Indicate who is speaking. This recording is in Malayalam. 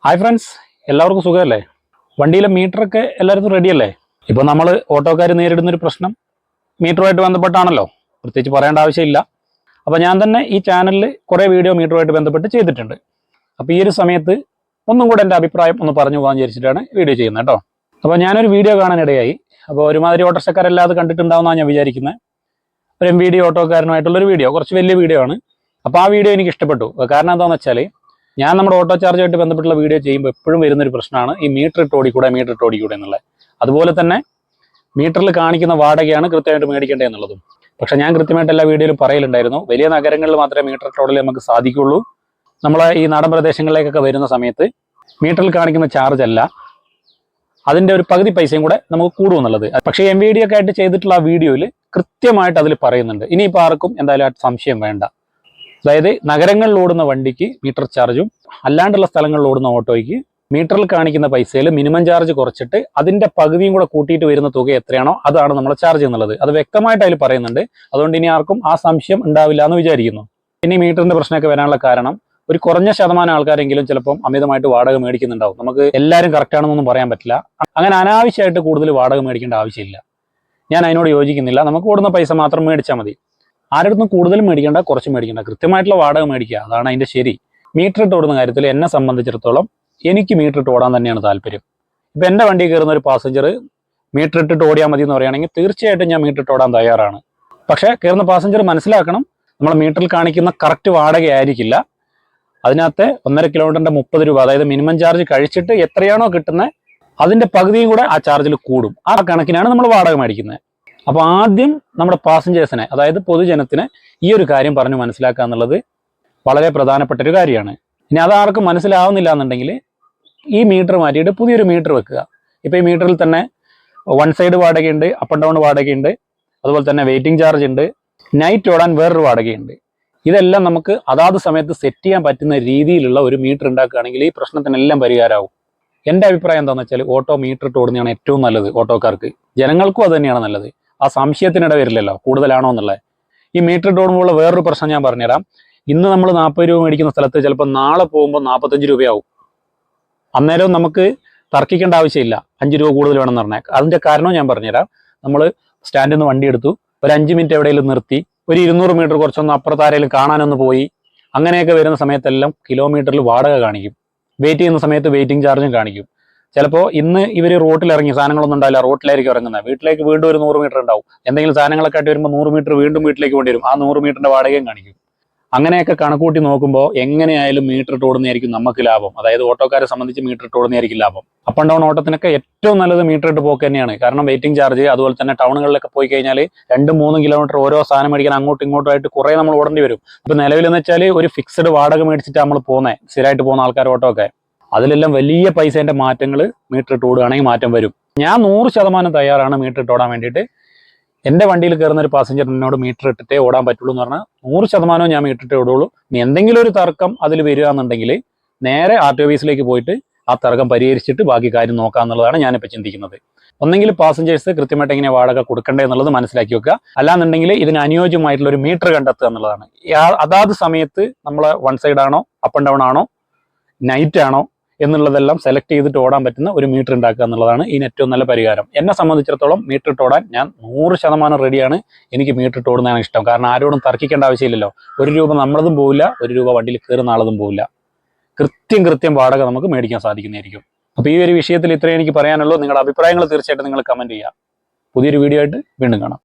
Speaker 1: ഹായ് ഫ്രണ്ട്സ്, എല്ലാവർക്കും സുഖമല്ലേ? വണ്ടിയിലെ മീറ്ററൊക്കെ എല്ലാവർക്കും റെഡിയല്ലേ? ഇപ്പോൾ നമ്മൾ ഓട്ടോക്കാർ നേരിടുന്നൊരു പ്രശ്നം മീറ്ററുമായിട്ട് ബന്ധപ്പെട്ടാണല്ലോ, പ്രത്യേകിച്ച് പറയേണ്ട ആവശ്യമില്ല. അപ്പോൾ ഞാൻ തന്നെ ഈ ചാനലിൽ കുറേ വീഡിയോ മീറ്ററുമായിട്ട് ബന്ധപ്പെട്ട് ചെയ്തിട്ടുണ്ട്. അപ്പോൾ ഈ ഒരു സമയത്ത് ഒന്നും കൂടെ എൻ്റെ അഭിപ്രായം ഒന്ന് പറഞ്ഞു പോകാൻ വിചാരിച്ചിട്ടാണ് വീഡിയോ ചെയ്യുന്നത് കേട്ടോ. അപ്പോൾ ഞാനൊരു വീഡിയോ കാണാനിടയായി. അപ്പോൾ ഒരുമാതിരി ഓട്ടോറിക്ഷക്കാരെല്ലാം അത് കണ്ടിട്ടുണ്ടാവുമെന്നാണ് ഞാൻ വിചാരിക്കുന്നത്. ഒരു MVD ഓട്ടോക്കാരനുമായിട്ടുള്ളൊരു വീഡിയോ, കുറച്ച് വലിയ വീഡിയോ ആണ്. അപ്പോൾ ആ വീഡിയോ എനിക്ക് ഇഷ്ടപ്പെട്ടു. കാരണം എന്താണെന്ന് വെച്ചാൽ, ഞാൻ നമ്മുടെ ഓട്ടോ ചാർജുമായിട്ട് ബന്ധപ്പെട്ടുള്ള വീഡിയോ ചെയ്യുമ്പോൾ എപ്പോഴും വരുന്നൊരു പ്രശ്നമാണ് ഈ മീറ്റർ ഇട്ട് ഓടിക്കൂടെ എന്നുള്ളത്. അതുപോലെ തന്നെ മീറ്ററിൽ കാണിക്കുന്ന വാടകയാണ് കൃത്യമായിട്ട് മേടിക്കേണ്ടത് എന്നുള്ളതും. പക്ഷെ ഞാൻ കൃത്യമായിട്ട് എല്ലാ വീഡിയോയിലും പറയലുണ്ടായിരുന്നു, വലിയ നഗരങ്ങളിൽ മാത്രമേ മീറ്റർ ഇട്ട് ഓടൽ നമുക്ക് സാധിക്കുള്ളൂ. നമ്മളെ ഈ നാടൻ പ്രദേശങ്ങളിലേക്കൊക്കെ വരുന്ന സമയത്ത് മീറ്ററിൽ കാണിക്കുന്ന ചാർജ് അല്ല, അതിൻ്റെ ഒരു പകുതി പൈസയും കൂടെ നമുക്ക് കൂടുമെന്നുള്ളത്. പക്ഷേ MVD ഒക്കെ ആയിട്ട് ചെയ്തിട്ടുള്ള ആ വീഡിയോയിൽ കൃത്യമായിട്ട് അതിൽ പറയുന്നുണ്ട്. ഇനിയിപ്പോൾ ആർക്കും എന്തായാലും സംശയം വേണ്ട. അതായത് നഗരങ്ങളിൽ ഓടുന്ന വണ്ടിക്ക് മീറ്റർ ചാർജും അല്ലാണ്ടുള്ള സ്ഥലങ്ങളിൽ ഓടുന്ന ഓട്ടോയ്ക്ക് മീറ്ററിൽ കാണിക്കുന്ന പൈസയിൽ മിനിമം ചാർജ് കുറച്ചിട്ട് അതിന്റെ പകുതിയും കൂടെ കൂട്ടിയിട്ട് വരുന്ന തുക എത്രയാണോ അതാണ് നമ്മൾ ചാർജ് എന്നുള്ളത്. അത് വ്യക്തമായിട്ട് അതിൽ പറയുന്നുണ്ട്. അതുകൊണ്ട് ഇനി ആർക്കും ആ സംശയം ഉണ്ടാവില്ല എന്ന് വിചാരിക്കുന്നു. ഇനി മീറ്ററിന്റെ പ്രശ്നമൊക്കെ വരാനുള്ള കാരണം, ഒരു കുറഞ്ഞ ശതമാനം ആൾക്കാരെങ്കിലും ചിലപ്പം അമിതമായിട്ട് വാടക മേടിക്കുന്നുണ്ടാവും. നമുക്ക് എല്ലാവരും കറക്റ്റ് ആണെന്നൊന്നും പറയാൻ പറ്റില്ല. അങ്ങനെ അനാവശ്യമായിട്ട് കൂടുതൽ വാടക മേടിക്കേണ്ട ആവശ്യമില്ല. ഞാൻ അതിനോട് യോജിക്കുന്നില്ല. നമുക്ക് ഓടുന്ന പൈസ മാത്രം മേടിച്ചാൽ മതി. ആരുടെ കൂടുതലും മേടിക്കേണ്ട, കുറച്ച് മേടിക്കേണ്ട, കൃത്യമായിട്ടുള്ള വാടക മേടിക്കുക, അതാണ് അതിൻ്റെ ശരി. മീറ്റർ ഇട്ട് ഓടുന്ന കാര്യത്തിൽ എന്നെ സംബന്ധിച്ചിടത്തോളം എനിക്ക് മീറ്റർ ഇട്ട് ഓടാൻ തന്നെയാണ് താല്പര്യം. ഇപ്പം എൻ്റെ വണ്ടിയിൽ കയറുന്ന ഒരു പാസഞ്ചർ മീറ്റർ ഇട്ടിട്ട് ഓടിയാൽ മതി എന്ന് പറയുകയാണെങ്കിൽ തീർച്ചയായിട്ടും ഞാൻ മീറ്റർ ഇട്ട് ഓടാൻ തയ്യാറാണ്. പക്ഷേ കയറുന്ന പാസഞ്ചർ മനസ്സിലാക്കണം, നമ്മൾ മീറ്ററിൽ കാണിക്കുന്ന കറക്റ്റ് വാടക ആയിരിക്കില്ല. അതിനകത്ത് 1.5 കിലോമീറ്ററിൻ്റെ 30 രൂപ, അതായത് മിനിമം ചാർജ് കഴിച്ചിട്ട് എത്രയാണോ കിട്ടുന്നത് അതിൻ്റെ പകുതിയും കൂടെ ആ ചാർജിൽ കൂടും. ആ കണക്കിനാണ് നമ്മൾ വാടക മേടിക്കുന്നത്. അപ്പോൾ ആദ്യം നമ്മുടെ പാസഞ്ചേഴ്സിനെ, അതായത് പൊതുജനത്തിന് ഈ ഒരു കാര്യം പറഞ്ഞു മനസ്സിലാക്കുക എന്നുള്ളത് വളരെ പ്രധാനപ്പെട്ട ഒരു കാര്യമാണ്. ഇനി അതാർക്കും മനസ്സിലാവുന്നില്ല എന്നുണ്ടെങ്കിൽ ഈ മീറ്റർ മാറ്റിയിട്ട് പുതിയൊരു മീറ്റർ വെക്കുക. ഇപ്പോൾ ഈ മീറ്ററിൽ തന്നെ വൺ സൈഡ് വാടകയുണ്ട്, അപ്പ് ആൻഡ് ഡൗൺ വാടകയുണ്ട്, അതുപോലെ തന്നെ വെയിറ്റിംഗ് ചാർജ് ഉണ്ട്, നൈറ്റ് ഓടാൻ വേറൊരു വാടകയുണ്ട്. ഇതെല്ലാം നമുക്ക് അതാത് സമയത്ത് സെറ്റ് ചെയ്യാൻ പറ്റുന്ന രീതിയിലുള്ള ഒരു മീറ്റർ ഉണ്ടാക്കുകയാണെങ്കിൽ ഈ പ്രശ്നത്തിനെല്ലാം പരിഹാരമാവും. എൻ്റെ അഭിപ്രായം എന്താണെന്ന് വെച്ചാൽ, ഓട്ടോ മീറ്റർ ഇട്ട് ഓടുന്നതാണ് ഏറ്റവും നല്ലത്. ഓട്ടോക്കാർക്ക്, ജനങ്ങൾക്കും അത് തന്നെയാണ് നല്ലത്. ആ സംശയത്തിനിട വരില്ലല്ലോ കൂടുതലാണോ എന്നുള്ളത്. ഈ മീറ്റർ ഇട്ട് ഓടുമ്പോൾ വേറൊരു പ്രശ്നം ഞാൻ പറഞ്ഞുതരാം. ഇന്ന് നമ്മൾ 40 രൂപ മേടിക്കുന്ന സ്ഥലത്ത് ചിലപ്പോൾ നാളെ പോകുമ്പോൾ 45 രൂപയാവും. അന്നേരം നമുക്ക് തർക്കിക്കേണ്ട ആവശ്യമില്ല 5 രൂപ കൂടുതൽ വേണമെന്ന് പറഞ്ഞാൽ. അതിൻ്റെ കാരണവും ഞാൻ പറഞ്ഞുതരാം. നമ്മൾ സ്റ്റാൻഡിൽ നിന്ന് വണ്ടി എടുത്തു, ഒരു 5 മിനിറ്റ് എവിടെയെങ്കിലും നിർത്തി, ഒരു 200 മീറ്റർ കുറച്ചൊന്ന് അപ്പുറത്താരെങ്കിലും കാണാനൊന്ന് പോയി, അങ്ങനെയൊക്കെ വരുന്ന സമയത്തെല്ലാം കിലോമീറ്ററിൽ വാടക കാണിക്കും. വെയിറ്റ് ചെയ്യുന്ന സമയത്ത് വെയിറ്റിംഗ് ചാർജും കാണിക്കും. ചിലപ്പോൾ ഇന്ന് ഇവർ റോട്ടിൽ ഇറങ്ങി, സാധനങ്ങളൊന്നും ഉണ്ടാവില്ല, റോട്ടിലായിരിക്കും ഇറങ്ങുന്നത്. വീട്ടിലേക്ക് വീണ്ടും ഒരു 100 മീറ്റർ ഉണ്ടാവും. എന്തെങ്കിലും സാധനങ്ങളൊക്കെ ആയിട്ട് വരുമ്പോൾ 100 മീറ്റർ വീണ്ടും വീട്ടിലേക്ക് വേണ്ടി വരും. ആ 100 മീറ്ററിന്റെ വാടകയും കാണിക്കും. അങ്ങനെയൊക്കെ കണക്കൂട്ടി നോക്കുമ്പോൾ എങ്ങനെയായാലും മീറ്റർ ഇട്ട് ഓടുന്നതായിരിക്കും നമുക്ക് ലാഭം. അതായത് ഓട്ടോക്കാരെ സംബന്ധിച്ച് മീറ്റർ ഇട്ട് ഓടുന്നതായിരിക്കും ലാഭം. അപ്പ് ആൻഡ് ഡൗൺ ഓട്ടത്തിനൊക്കെ ഏറ്റവും നല്ലത് മീറ്റർ ഇട്ട് പോക്ക് തന്നെയാണ്. കാരണം വെയിറ്റിംഗ് ചാർജ്, അതുപോലെ തന്നെ ടൗണുകളിലൊക്കെ പോയി കഴിഞ്ഞാൽ 2-3 കിലോമീറ്റർ ഓരോ സാധനം മേടിക്കാൻ അങ്ങോട്ടും ഇങ്ങോട്ടും ആയിട്ട് കുറേ നമ്മൾ ഓടേണ്ടി വരും. ഇപ്പം നിലവിലെന്ന് വെച്ചാൽ ഒരു ഫിക്സഡ് വാടക മേടിച്ചിട്ട് നമ്മൾ പോകുന്നത്, സ്ഥിരമായിട്ട് പോകുന്ന ആൾക്കാർ ഓട്ടോ ഒക്കെ, അതിലെല്ലാം വലിയ പൈസേൻ്റെ മാറ്റങ്ങൾ മീറ്റർ ഇട്ട് ഓടുകയാണെങ്കിൽ മാറ്റം വരും. ഞാൻ 100% തയ്യാറാണ് മീറ്റർ ഇട്ട് ഓടാൻ വേണ്ടിയിട്ട്. എൻ്റെ വണ്ടിയിൽ കയറുന്ന ഒരു പാസഞ്ചർ എന്നോട് മീറ്റർ ഇട്ടിട്ടേ ഓടാൻ പറ്റുള്ളൂ എന്ന് പറഞ്ഞാൽ 100% ഞാൻ മീറ്റർ ഇട്ടേ ഓടുള്ളൂ. ഇനി എന്തെങ്കിലും ഒരു തർക്കം അതിൽ വരിക എന്നുണ്ടെങ്കിൽ നേരെ RTO ഓഫീസിലേക്ക് പോയിട്ട് ആ തർക്കം പരിഹരിച്ചിട്ട് ബാക്കി കാര്യം നോക്കാമെന്നുള്ളതാണ് ഞാനിപ്പോൾ ചിന്തിക്കുന്നത്. ഒന്നെങ്കിൽ പാസഞ്ചേഴ്സ് കൃത്യമായിട്ട് എങ്ങനെ വാടക കൊടുക്കണ്ടേ എന്നുള്ളത് മനസ്സിലാക്കി വെക്കുക, അല്ലാന്നുണ്ടെങ്കിൽ ഇതിന് അനുയോജ്യമായിട്ടുള്ള ഒരു മീറ്റർ കണ്ടെത്തുക എന്നുള്ളതാണ്. അതാത് സമയത്ത് നമ്മൾ വൺ സൈഡ് ആണോ, അപ്പ് ആൻഡ് ഡൗൺ ആണോ, നൈറ്റ് ആണോ എന്നുള്ളതെല്ലാം സെലക്ട് ചെയ്തിട്ട് ഓടാൻ പറ്റുന്ന ഒരു മീറ്റർ ഉണ്ടാക്കുക എന്നുള്ളതാണ് ഇതിന് ഏറ്റവും നല്ല പരിഹാരം. എന്നെ സംബന്ധിച്ചിടത്തോളം മീറ്റർ ഇട്ട് ഓടാൻ ഞാൻ 100% റെഡിയാണ്. എനിക്ക് മീറ്റർ ഇട്ട് ഓടുന്നതാണ് ഇഷ്ടം. കാരണം ആരോടും തർക്കിക്കേണ്ട ആവശ്യമില്ലല്ലോ. 1 രൂപ നമ്മളതും പോവില്ല, 1 രൂപ വണ്ടിയിൽ കയറുന്ന ആളതും പോവില്ല. കൃത്യം വാടക നമുക്ക് മേടിക്കാൻ സാധിക്കുന്നതായിരിക്കും. അപ്പോൾ ഈ ഒരു വിഷയത്തിൽ ഇത്രയും എനിക്ക് പറയാനുള്ളൂ. നിങ്ങളുടെ അഭിപ്രായങ്ങൾ തീർച്ചയായിട്ടും നിങ്ങൾ കമൻറ്റ് ചെയ്യുക. പുതിയൊരു വീഡിയോ ആയിട്ട് വീണ്ടും കാണാം.